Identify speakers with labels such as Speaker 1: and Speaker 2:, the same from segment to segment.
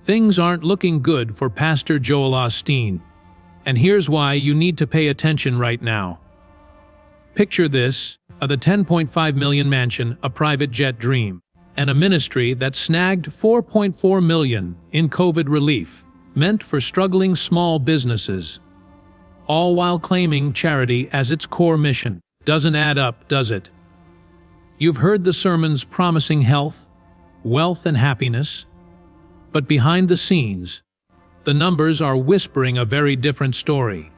Speaker 1: Things aren't looking good for Pastor Joel Osteen, and here's why you need to pay attention right now. Picture this, the $10.5 million mansion, a private jet dream, and a ministry that snagged $4.4 million in COVID relief, meant for struggling small businesses, all while claiming charity as its core mission. Doesn't add up, does it? You've heard the sermons promising health, wealth, and happiness, but behind the scenes, the numbers are whispering a very different story.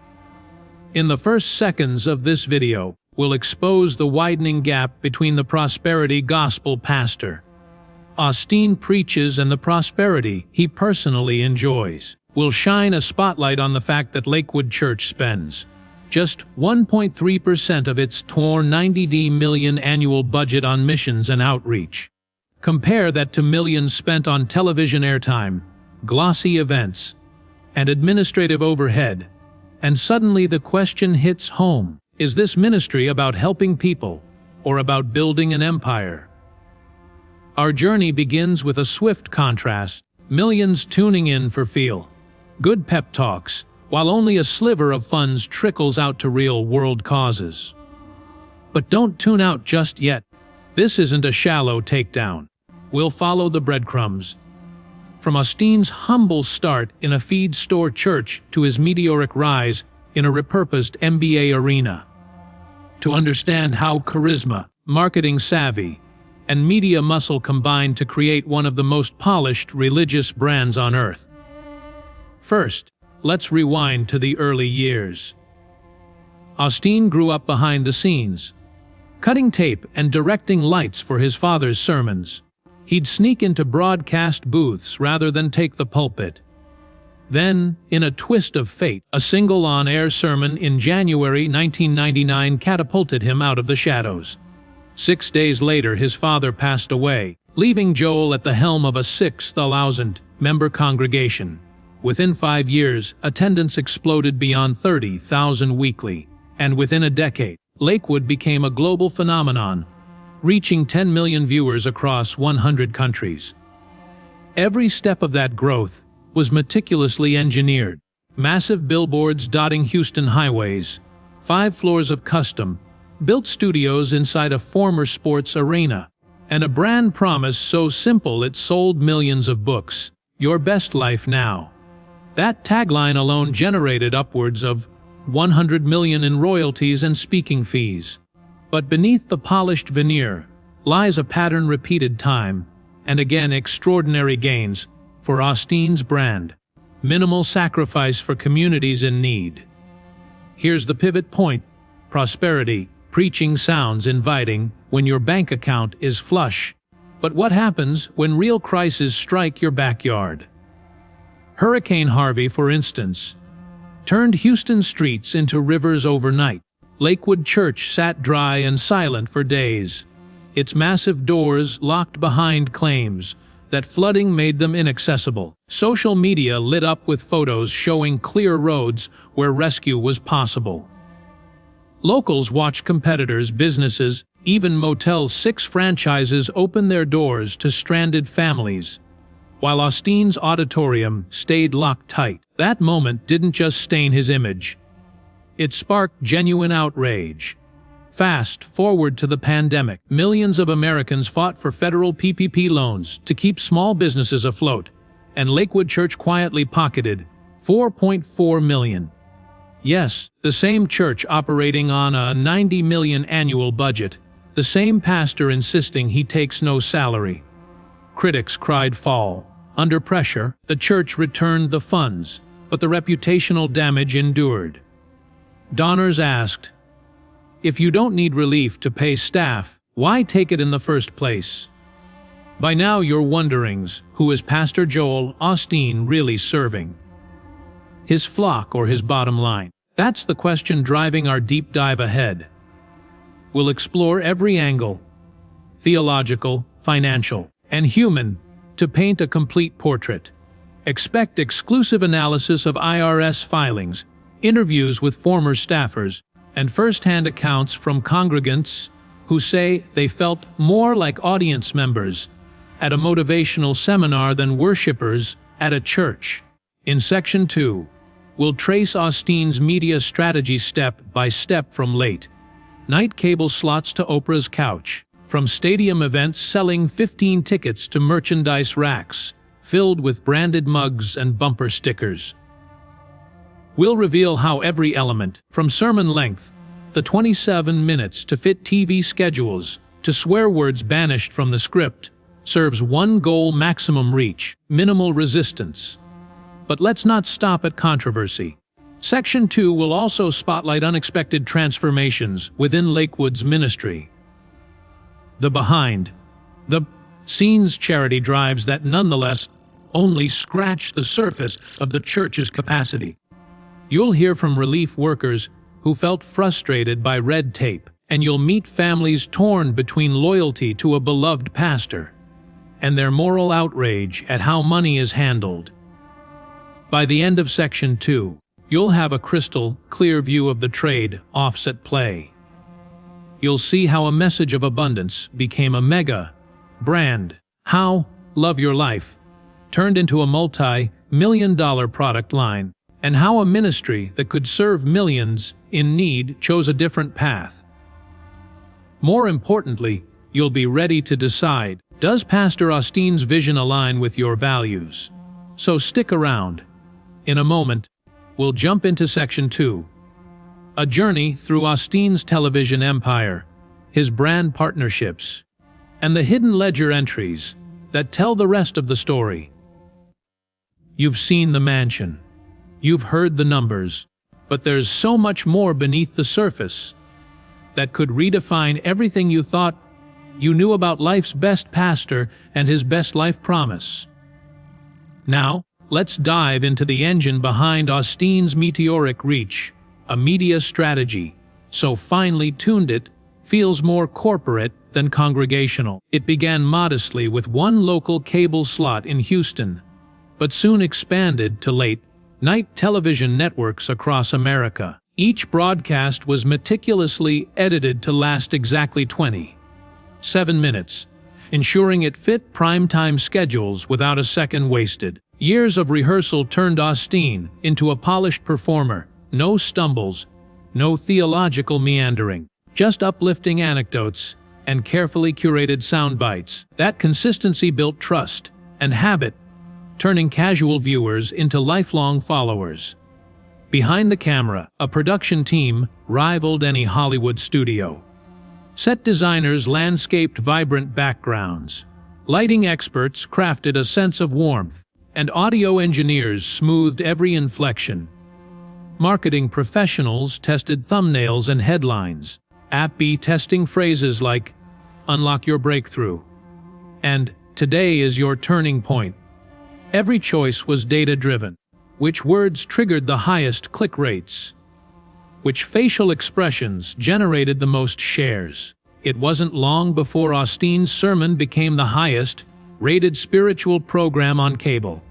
Speaker 1: In the first seconds of this video, we'll expose the widening gap between the prosperity gospel Pastor Osteen preaches and the prosperity he personally enjoys. We'll shine a spotlight on the fact that Lakewood Church spends just 1.3% of its $90 million annual budget on missions and outreach. Compare that to millions spent on television airtime, glossy events, and administrative overhead, and suddenly the question hits home. Is this ministry about helping people, or about building an empire? Our journey begins with a swift contrast, millions tuning in for feel-good pep talks, while only a sliver of funds trickles out to real-world causes. But don't tune out just yet. This isn't a shallow takedown. We'll follow the breadcrumbs. From Osteen's humble start in a feed store church to his meteoric rise in a repurposed NBA arena, to understand how charisma, marketing savvy, and media muscle combine to create one of the most polished religious brands on earth. First, let's rewind to the early years. Osteen grew up behind the scenes, cutting tape and directing lights for his father's sermons. He'd sneak into broadcast booths rather than take the pulpit. Then, in a twist of fate, a single on-air sermon in January 1999 catapulted him out of the shadows. 6 days later, his father passed away, leaving Joel at the helm of a 6,000-member congregation. Within 5 years, attendance exploded beyond 30,000 weekly, and within a decade, Lakewood became a global phenomenon, reaching 10 million viewers across 100 countries. Every step of that growth was meticulously engineered. Massive billboards dotting Houston highways, 5 floors of custom-built studios inside a former sports arena, and a brand promise so simple it sold millions of books. Your best life now. That tagline alone generated upwards of $100 million in royalties and speaking fees. But beneath the polished veneer lies a pattern repeated time and again: extraordinary gains for Osteen's brand, minimal sacrifice for communities in need. Here's the pivot point: prosperity preaching sounds inviting when your bank account is flush. But what happens when real crises strike your backyard? Hurricane Harvey, for instance, turned Houston streets into rivers overnight. Lakewood Church sat dry and silent for days, its massive doors locked behind claims that flooding made them inaccessible. Social media lit up with photos showing clear roads where rescue was possible. Locals watched competitors' businesses, even Motel 6 franchises, open their doors to stranded families, while Osteen's auditorium stayed locked tight. That moment didn't just stain his image. It sparked genuine outrage. Fast forward to the pandemic. Millions of Americans fought for federal PPP loans to keep small businesses afloat, and Lakewood Church quietly pocketed $4.4 million. Yes, the same church operating on a $90 million annual budget, the same pastor insisting he takes no salary. Critics cried foul. Under pressure, the church returned the funds, but the reputational damage endured. Donors asked, "If you don't need relief to pay staff, why take it in the first place?" By now you're wondering, who is Pastor Joel Osteen really serving? His flock or his bottom line? That's the question driving our deep dive ahead. We'll explore every angle, theological, financial, and human, to paint a complete portrait. Expect exclusive analysis of IRS filings, interviews with former staffers, and first-hand accounts from congregants who say they felt more like audience members at a motivational seminar than worshipers at a church. In Section 2, we'll trace Osteen's media strategy step by step from late night cable slots to Oprah's couch, from stadium events selling 15 tickets to merchandise racks filled with branded mugs and bumper stickers. We'll reveal how every element, from sermon length, the 27 minutes to fit TV schedules, to swear words banished from the script, serves one goal: maximum reach, minimal resistance. But let's not stop at controversy. Section 2 will also spotlight unexpected transformations within Lakewood's ministry. The behind the scenes charity drives that nonetheless only scratch the surface of the church's capacity. You'll hear from relief workers who felt frustrated by red tape, and you'll meet families torn between loyalty to a beloved pastor and their moral outrage at how money is handled. By the end of Section 2, you'll have a crystal clear view of the trade-offs at play. You'll see how a message of abundance became a mega brand, how Love Your Life turned into a multi-million-dollar product line, and how a ministry that could serve millions in need chose a different path. More importantly, you'll be ready to decide, does Pastor Osteen's vision align with your values? So stick around. In a moment, we'll jump into Section 2, a journey through Osteen's television empire, his brand partnerships, and the hidden ledger entries that tell the rest of the story. You've seen the mansion. You've heard the numbers, but there's so much more beneath the surface that could redefine everything you thought you knew about life's best pastor and his best life promise. Now, let's dive into the engine behind Osteen's meteoric reach, a media strategy so finely tuned it feels more corporate than congregational. It began modestly with one local cable slot in Houston, but soon expanded to late-night television networks across America. Each broadcast was meticulously edited to last exactly 27 minutes, ensuring it fit primetime schedules without a second wasted. Years of rehearsal turned Osteen into a polished performer. No stumbles, no theological meandering, just uplifting anecdotes and carefully curated sound bites. That consistency built trust and habit, turning casual viewers into lifelong followers. Behind the camera, a production team rivaled any Hollywood studio. Set designers landscaped vibrant backgrounds. Lighting experts crafted a sense of warmth, and audio engineers smoothed every inflection. Marketing professionals tested thumbnails and headlines, A/B testing phrases like, "Unlock your breakthrough," and "Today is your turning point." Every choice was data-driven. Which words triggered the highest click rates? Which facial expressions generated the most shares? It wasn't long before Osteen's sermon became the highest-rated spiritual program on cable.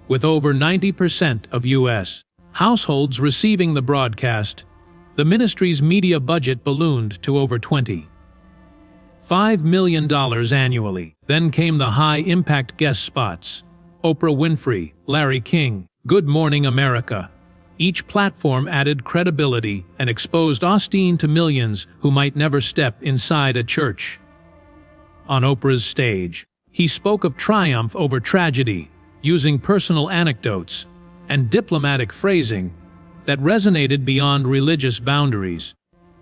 Speaker 1: With over 90% of U.S. households receiving the broadcast, the ministry's media budget ballooned to over $25 million annually. Then came the high-impact guest spots: Oprah Winfrey, Larry King, Good Morning America. Each platform added credibility and exposed Osteen to millions who might never step inside a church. On Oprah's stage, he spoke of triumph over tragedy, using personal anecdotes and diplomatic phrasing that resonated beyond religious boundaries.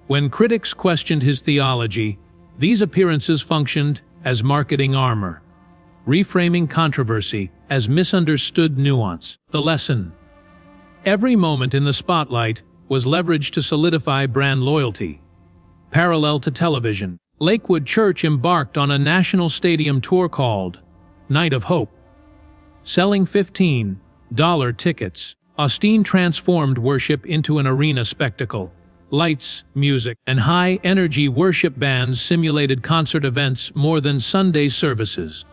Speaker 1: When critics questioned his theology, these appearances functioned as marketing armor, reframing controversy as misunderstood nuance. The lesson: every moment in the spotlight was leveraged to solidify brand loyalty. Parallel to television, Lakewood Church embarked on a national stadium tour called Night of Hope. Selling $15 tickets, Osteen transformed worship into an arena spectacle. Lights, music, and high-energy worship bands simulated concert events more than Sunday services.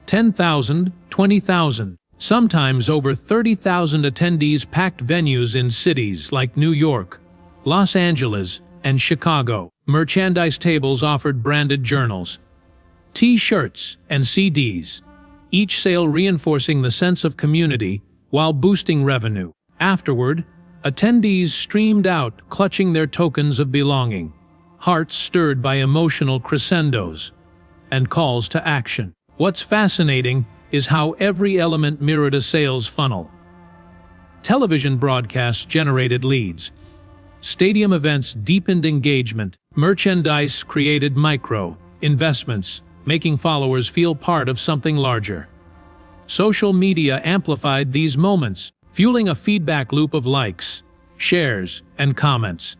Speaker 1: 10,000, 20,000, sometimes over 30,000 attendees packed venues in cities like New York, Los Angeles, and Chicago. Merchandise tables offered branded journals, T-shirts, and CDs. each sale reinforcing the sense of community while boosting revenue. Afterward, attendees streamed out, clutching their tokens of belonging, hearts stirred by emotional crescendos and calls to action. What's fascinating is how every element mirrored a sales funnel. Television broadcasts generated leads. Stadium events deepened engagement. Merchandise created micro-investments, making followers feel part of something larger. Social media amplified these moments, fueling a feedback loop of likes, shares, and comments.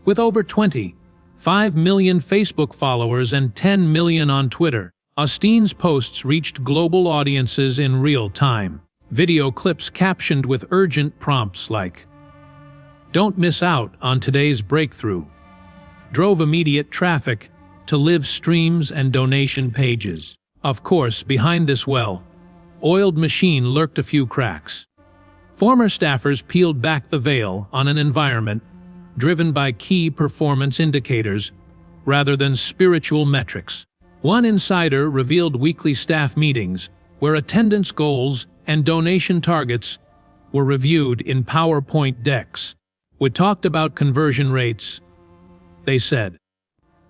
Speaker 1: With over 25 million Facebook followers and 10 million on Twitter, Osteen's posts reached global audiences in real time. Video clips captioned with urgent prompts like, "Don't miss out on today's breakthrough," drove immediate traffic to live streams and donation pages. Of course, behind this well-oiled machine lurked a few cracks. Former staffers peeled back the veil on an environment driven by key performance indicators rather than spiritual metrics. One insider revealed weekly staff meetings where attendance goals and donation targets were reviewed in PowerPoint decks. We talked about conversion rates, they said,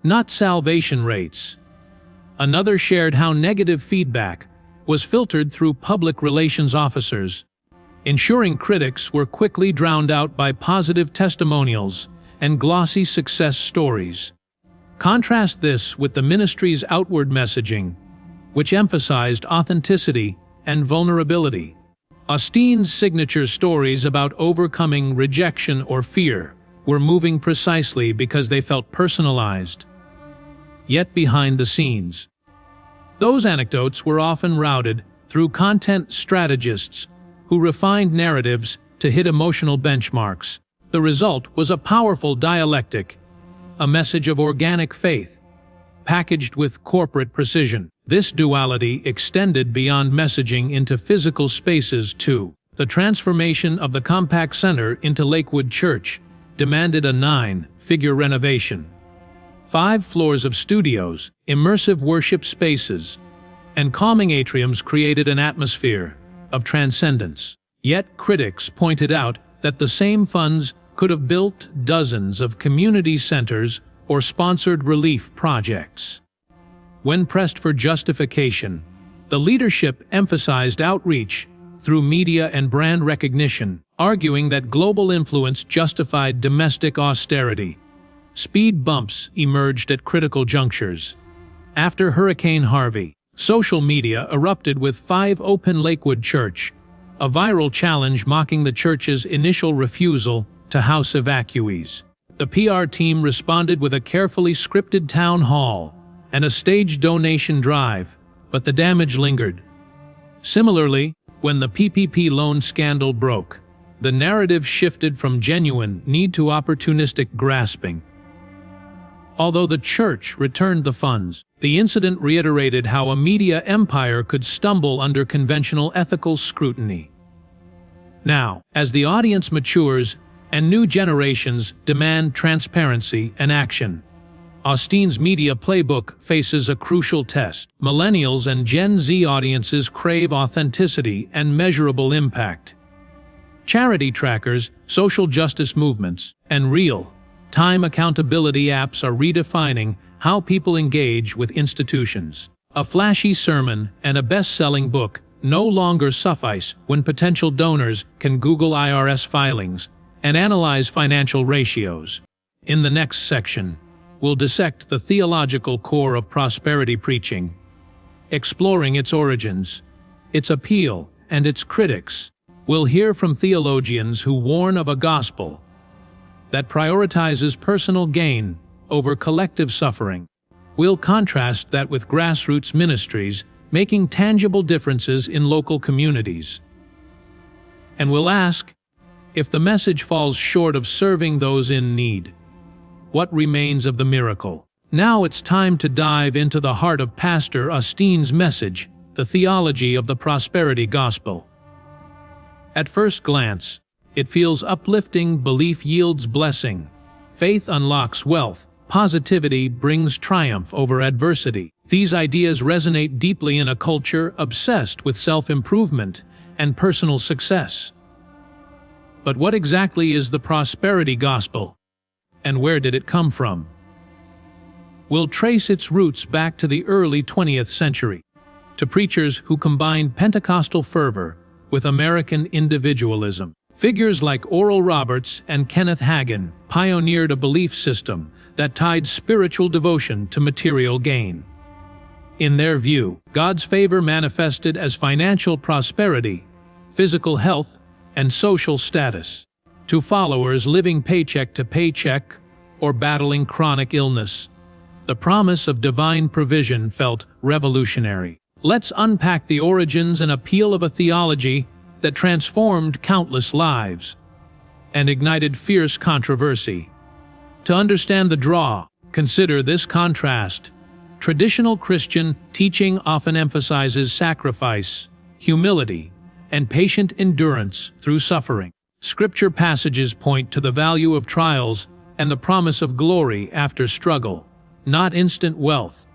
Speaker 1: not salvation rates. Another shared how negative feedback was filtered through public relations officers, ensuring critics were quickly drowned out by positive testimonials and glossy success stories. Contrast this with the ministry's outward messaging, which emphasized authenticity and vulnerability. Osteen's signature stories about overcoming rejection or fear were moving precisely because they felt personalized, yet behind the scenes. Those anecdotes were often routed through content strategists who refined narratives to hit emotional benchmarks. The result was a powerful dialectic, a message of organic faith, packaged with corporate precision. This duality extended beyond messaging into physical spaces too. The transformation of the compact center into Lakewood Church demanded a 9-figure renovation. 5 floors of studios, immersive worship spaces, and calming atriums created an atmosphere of transcendence. Yet critics pointed out that the same funds could have built dozens of community centers or sponsored relief projects. When pressed for justification, the leadership emphasized outreach through media and brand recognition, arguing that global influence justified domestic austerity. Speed bumps emerged at critical junctures. After Hurricane Harvey, social media erupted with 5 Open Lakewood Church, a viral challenge mocking the church's initial refusal to house evacuees. The PR team responded with a carefully scripted town hall and a staged donation drive, but the damage lingered. Similarly, when the PPP loan scandal broke, the narrative shifted from genuine need to opportunistic grasping. Although the church returned the funds, the incident reiterated how a media empire could stumble under conventional ethical scrutiny. Now, as the audience matures and new generations demand transparency and action, Osteen's media playbook faces a crucial test. Millennials and Gen Z audiences crave authenticity and measurable impact. Charity trackers, social justice movements, and real-time accountability apps are redefining how people engage with institutions. A flashy sermon and a best-selling book no longer suffice when potential donors can Google IRS filings and analyze financial ratios. In the next section, we'll dissect the theological core of prosperity preaching, exploring its origins, its appeal, and its critics. We'll hear from theologians who warn of a gospel that prioritizes personal gain over collective suffering. We'll contrast that with grassroots ministries making tangible differences in local communities. And we'll ask, if the message falls short of serving those in need, what remains of the miracle? Now it's time to dive into the heart of Pastor Osteen's message, the theology of the prosperity gospel. At first glance, it feels uplifting. Belief yields blessing. Faith unlocks wealth. Positivity brings triumph over adversity. These ideas resonate deeply in a culture obsessed with self-improvement and personal success. But what exactly is the prosperity gospel, and where did it come from? We'll trace its roots back to the early 20th century, to preachers who combined Pentecostal fervor with American individualism. Figures like Oral Roberts and Kenneth Hagin pioneered a belief system that tied spiritual devotion to material gain. In their view, God's favor manifested as financial prosperity, physical health, and social status. To followers living paycheck to paycheck or battling chronic illness, the promise of divine provision felt revolutionary. Let's unpack the origins and appeal of a theology that transformed countless lives and ignited fierce controversy. To understand the draw, consider this contrast. Traditional Christian teaching often emphasizes sacrifice, humility, and patient endurance through suffering. Scripture passages point to the value of trials and the promise of glory after struggle, not instant wealth.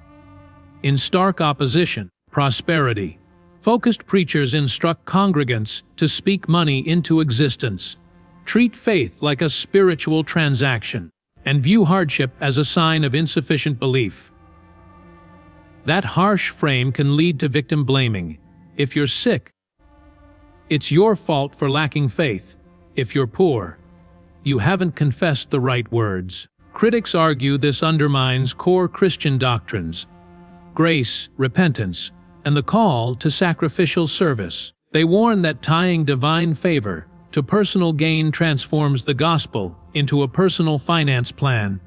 Speaker 1: In stark opposition, prosperity-focused preachers instruct congregants to speak money into existence, treat faith like a spiritual transaction, and view hardship as a sign of insufficient belief. That harsh frame can lead to victim blaming. If you're sick, it's your fault for lacking faith. If you're poor, you haven't confessed the right words. Critics argue this undermines core Christian doctrines: grace, repentance, and the call to sacrificial service. They warn that tying divine favor to personal gain transforms the gospel into a personal finance plan.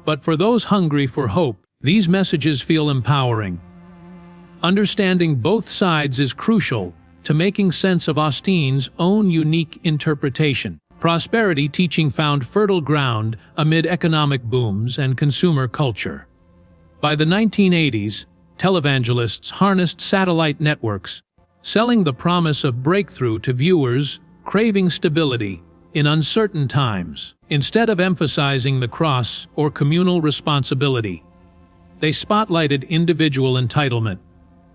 Speaker 1: But for those hungry for hope, these messages feel empowering. Understanding both sides is crucial to making sense of Osteen's own unique interpretation. Prosperity teaching found fertile ground amid economic booms and consumer culture. By the 1980s, televangelists harnessed satellite networks, selling the promise of breakthrough to viewers craving stability in uncertain times. Instead of emphasizing the cross or communal responsibility, they spotlighted individual entitlement.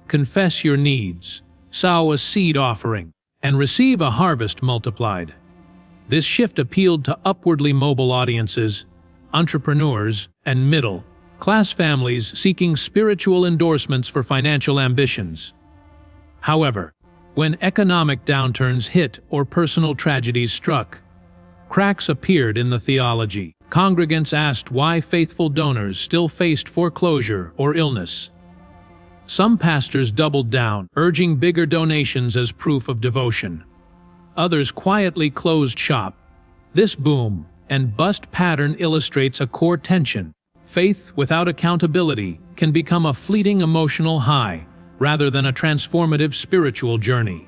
Speaker 1: Confess your needs, sow a seed offering, and receive a harvest multiplied. This shift appealed to upwardly mobile audiences, entrepreneurs, and middle-class families seeking spiritual endorsements for financial ambitions. However, when economic downturns hit or personal tragedies struck, cracks appeared in the theology. Congregants asked why faithful donors still faced foreclosure or illness. Some pastors doubled down, urging bigger donations as proof of devotion. Others quietly closed shop. This boom and bust pattern illustrates a core tension. Faith without accountability can become a fleeting emotional high rather than a transformative spiritual journey.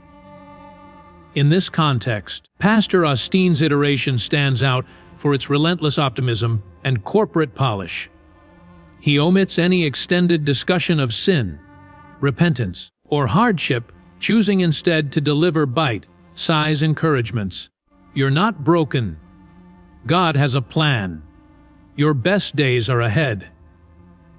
Speaker 1: In this context, Pastor Osteen's iteration stands out for its relentless optimism and corporate polish. He omits any extended discussion of sin, repentance, or hardship, choosing instead to deliver bite-sized encouragements. You're not broken. God has a plan. Your best days are ahead.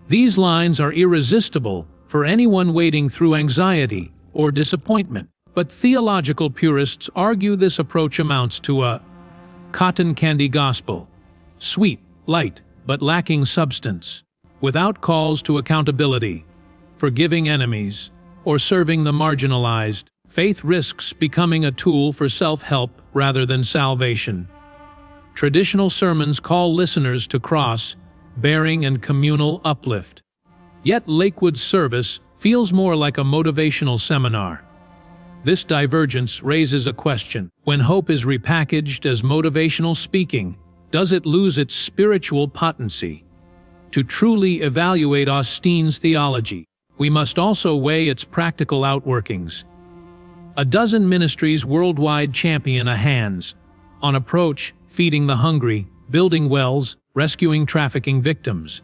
Speaker 1: These lines are irresistible for anyone wading through anxiety or disappointment. But theological purists argue this approach amounts to a cotton candy gospel, sweet, light, but lacking substance, without calls to accountability, forgiving enemies, or serving the marginalized. Faith risks becoming a tool for self-help rather than salvation. Traditional sermons call listeners to cross-bearing and communal uplift. Yet Lakewood's service feels more like a motivational seminar. This divergence raises a question. When hope is repackaged as motivational speaking, does it lose its spiritual potency? To truly evaluate Osteen's theology, we must also weigh its practical outworkings. A dozen ministries worldwide champion a hands-on approach, feeding the hungry, building wells, rescuing trafficking victims.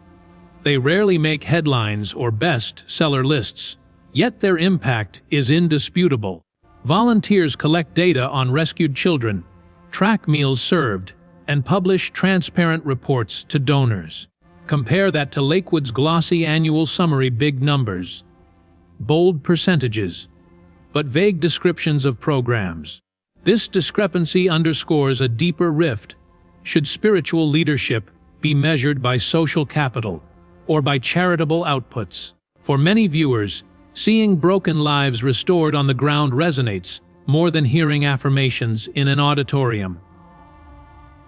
Speaker 1: They rarely make headlines or best-seller lists, yet their impact is indisputable. Volunteers collect data on rescued children, track meals served, and publish transparent reports to donors. Compare that to Lakewood's glossy annual summary: big numbers, bold percentages, but vague descriptions of programs. This discrepancy underscores a deeper rift. Should spiritual leadership be measured by social capital or by charitable outputs? For many viewers, seeing broken lives restored on the ground resonates more than hearing affirmations in an auditorium.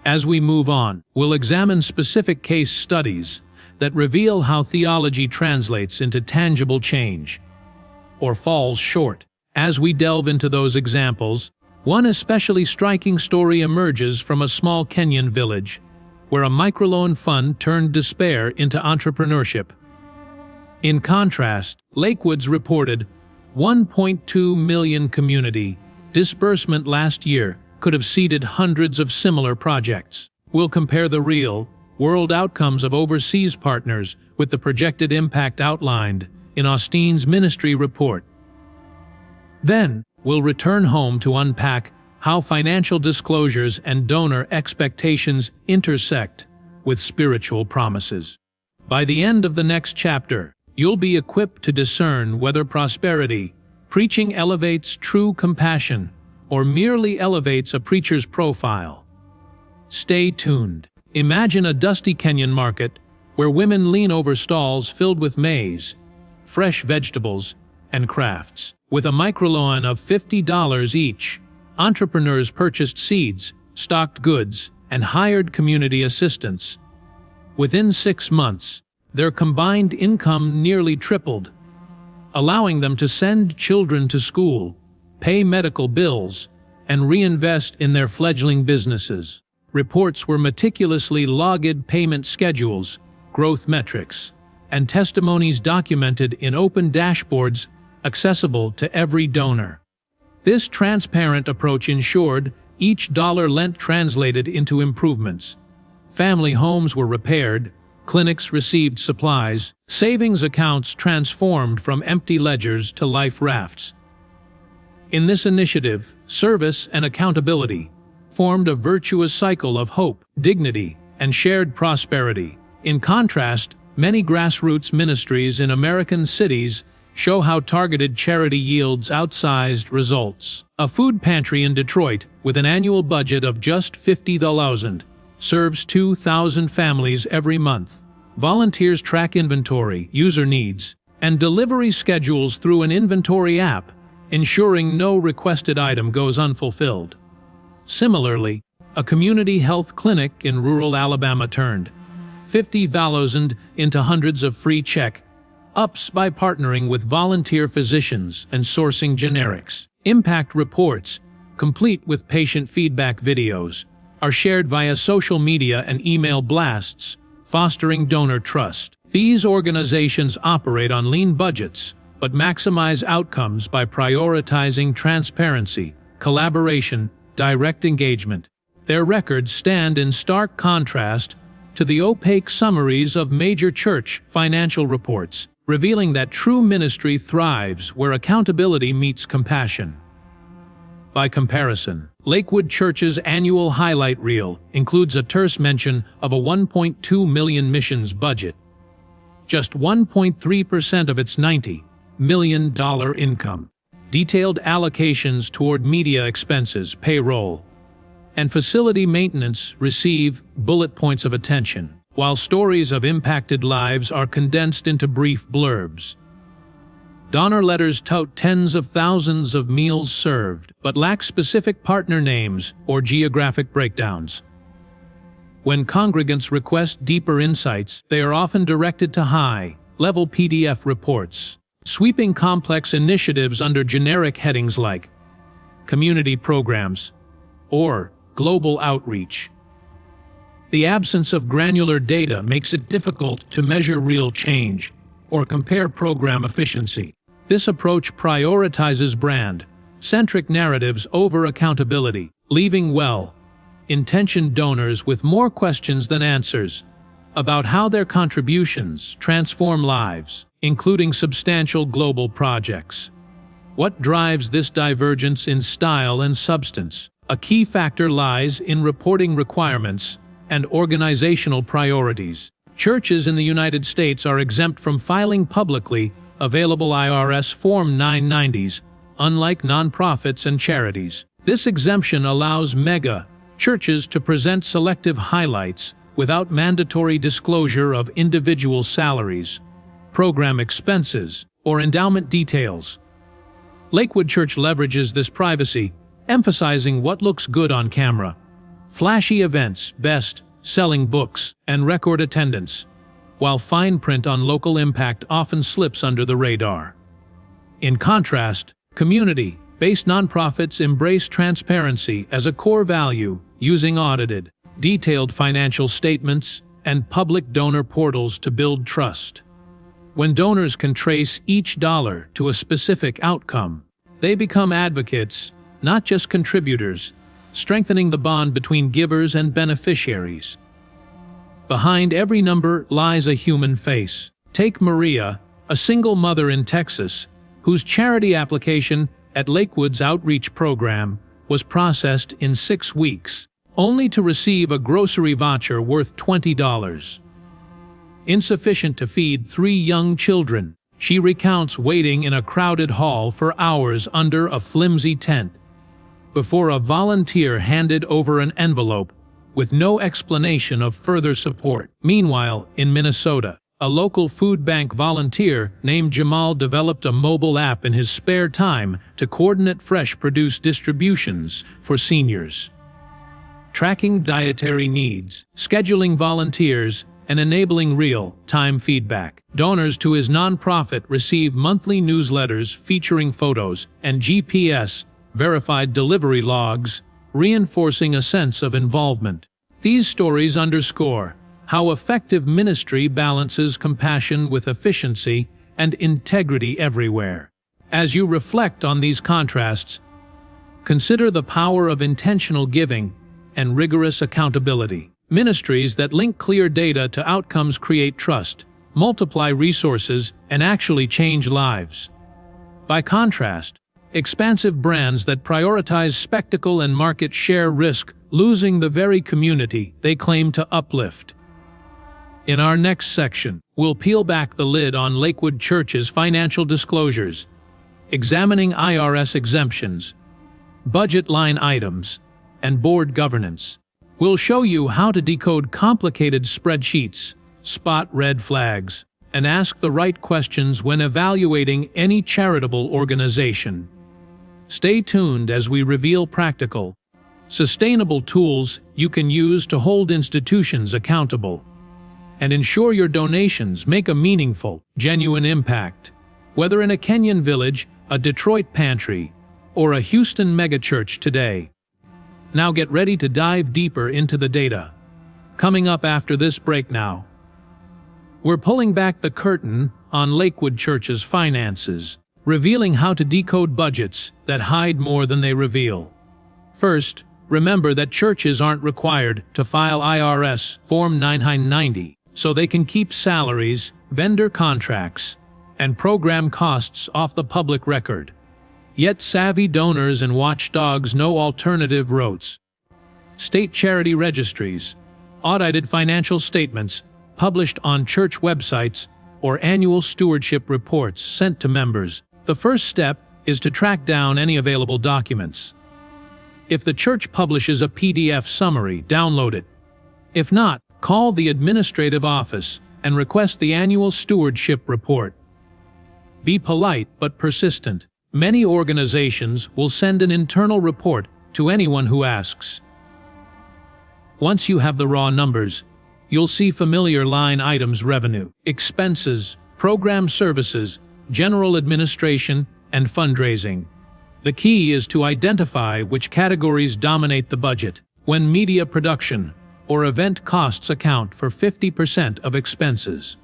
Speaker 1: As we move on, we'll examine specific case studies that reveal how theology translates into tangible change, or falls short. As we delve into those examples, one especially striking story emerges from a small Kenyan village, where a microloan fund turned despair into entrepreneurship. In contrast, Lakewood's reported $1.2 million community disbursement last year could have seeded hundreds of similar projects. We'll compare the real-world outcomes of overseas partners with the projected impact outlined in Osteen's ministry report. Then, we'll return home to unpack how financial disclosures and donor expectations intersect with spiritual promises. By the end of the next chapter, you'll be equipped to discern whether prosperity preaching elevates true compassion or merely elevates a preacher's profile. Stay tuned. Imagine a dusty Kenyan market where women lean over stalls filled with maize, fresh vegetables, and crafts. With a microloan of $50 each, entrepreneurs purchased seeds, stocked goods, and hired community assistants. Within 6 months, their combined income nearly tripled, allowing them to send children to school, pay medical bills, and reinvest in their fledgling businesses. Reports were meticulously logged: payment schedules, growth metrics, and testimonies documented in open dashboards accessible to every donor. This transparent approach ensured each dollar lent translated into improvements. Family homes were repaired, clinics received supplies, savings accounts transformed from empty ledgers to life rafts. In this initiative, service and accountability formed a virtuous cycle of hope, dignity, and shared prosperity. In contrast, many grassroots ministries in American cities show how targeted charity yields outsized results. A food pantry in Detroit, with an annual budget of just $50,000, serves 2,000 families every month. Volunteers track inventory, user needs, and delivery schedules through an inventory app, ensuring no requested item goes unfulfilled. Similarly, a community health clinic in rural Alabama turned $50,000 into hundreds of free check-ups by partnering with volunteer physicians and sourcing generics. Impact reports, complete with patient feedback videos, are shared via social media and email blasts, fostering donor trust. These organizations operate on lean budgets, but maximize outcomes by prioritizing transparency, collaboration, direct engagement. Their records stand in stark contrast to the opaque summaries of major church financial reports, revealing that true ministry thrives where accountability meets compassion. By comparison, Lakewood Church's annual highlight reel includes a terse mention of a $1.2 million missions budget. Just 1.3% of its $90 million income. Detailed allocations toward media expenses, payroll, and facility maintenance receive bullet points of attention, while stories of impacted lives are condensed into brief blurbs. Donor letters tout tens of thousands of meals served, but lack specific partner names or geographic breakdowns. When congregants request deeper insights, they are often directed to high-level PDF reports, sweeping complex initiatives under generic headings like community programs or global outreach. The absence of granular data makes it difficult to measure real change or compare program efficiency. This approach prioritizes brand-centric narratives over accountability, leaving well-intentioned donors with more questions than answers about how their contributions transform lives, including substantial global projects. What drives this divergence in style and substance? A key factor lies in reporting requirements and organizational priorities. Churches in the United States are exempt from filing publicly available IRS Form 990s, unlike nonprofits and charities. This exemption allows mega churches to present selective highlights without mandatory disclosure of individual salaries, program expenses, or endowment details. Lakewood Church leverages this privacy, emphasizing what looks good on camera: flashy events, best-selling books, and record attendance, while fine print on local impact often slips under the radar. In contrast, community-based nonprofits embrace transparency as a core value, using audited, detailed financial statements and public donor portals to build trust. When donors can trace each dollar to a specific outcome, they become advocates, not just contributors, strengthening the bond between givers and beneficiaries. Behind every number lies a human face. Take Maria, a single mother in Texas, whose charity application at Lakewood's outreach program was processed in 6 weeks, only to receive a grocery voucher worth $20. Insufficient to feed 3 young children, she recounts waiting in a crowded hall for hours under a flimsy tent before a volunteer handed over an envelope with no explanation of further support. Meanwhile, in Minnesota, a local food bank volunteer named Jamal developed a mobile app in his spare time to coordinate fresh produce distributions for seniors, tracking dietary needs, scheduling volunteers, and enabling real-time feedback. Donors to his nonprofit receive monthly newsletters featuring photos and GPS-verified delivery logs, reinforcing a sense of involvement. These stories underscore how effective ministry balances compassion with efficiency and integrity everywhere. As you reflect on these contrasts, consider the power of intentional giving and rigorous accountability. Ministries that link clear data to outcomes create trust, multiply resources, and actually change lives. By contrast, expansive brands that prioritize spectacle and market share risk losing the very community they claim to uplift. In our next section, we'll peel back the lid on Lakewood Church's financial disclosures, examining IRS exemptions, budget line items, and board governance. We'll show you how to decode complicated spreadsheets, spot red flags, and ask the right questions when evaluating any charitable organization. Stay tuned as we reveal practical, sustainable tools you can use to hold institutions accountable and ensure your donations make a meaningful, genuine impact. Whether in a Kenyan village, a Detroit pantry, or a Houston megachurch today. Now get ready to dive deeper into the data. Coming up after this break now, we're pulling back the curtain on Lakewood Church's finances, revealing how to decode budgets that hide more than they reveal. First, remember that churches aren't required to file IRS Form 990, so they can keep salaries, vendor contracts, and program costs off the public record. Yet savvy donors and watchdogs know alternative routes. State charity registries, audited financial statements published on church websites, or annual stewardship reports sent to members. The first step is to track down any available documents. If the church publishes a PDF summary, download it. If not, call the administrative office and request the annual stewardship report. Be polite but persistent. Many organizations will send an internal report to anyone who asks. Once you have the raw numbers, you'll see familiar line items: revenue, expenses, program services, general administration, and fundraising. The key is to identify which categories dominate the budget. When media production or event costs account for 50% of expenses,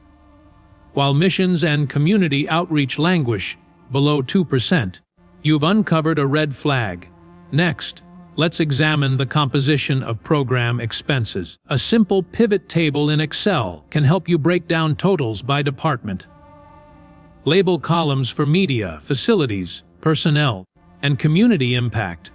Speaker 1: while missions and community outreach languish below 2%, you've uncovered a red flag. Next, let's examine the composition of program expenses. A simple pivot table in Excel can help you break down totals by department. Label columns for media, facilities, personnel, and community impact.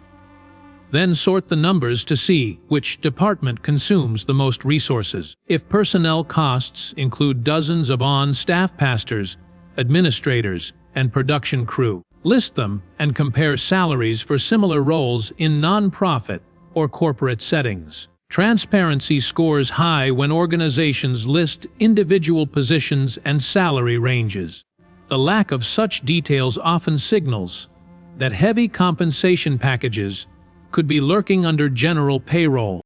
Speaker 1: Then sort the numbers to see which department consumes the most resources. If personnel costs include dozens of on-staff pastors, administrators, and production crew, list them and compare salaries for similar roles in non-profit or corporate settings. Transparency scores high when organizations list individual positions and salary ranges. The lack of such details often signals that heavy compensation packages could be lurking under general payroll.